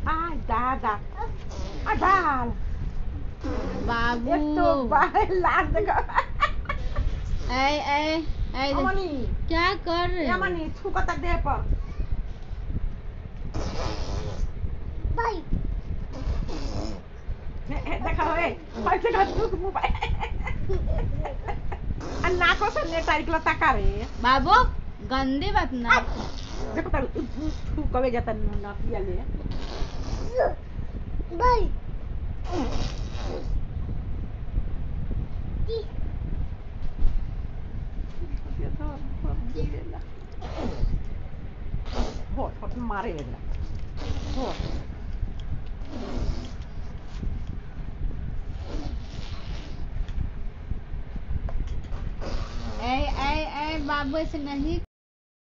Ai, dada. Ai, बाल बाबू एक तो बाल लाग देगा ऐ ऐ ऐ अमनी क्या कर रहे हो अमनी थू का तक दे पर भाई देखा होए कैसे का थू मोबाइल अन्ना को से नेट निकला तका रे बाबू गंदी बात ना देखो त थू कवे जाता ना पिया ले भाई Hårt मारे वेगळा हो ऐ ऐ ऐ बाबू ऐसे नहीं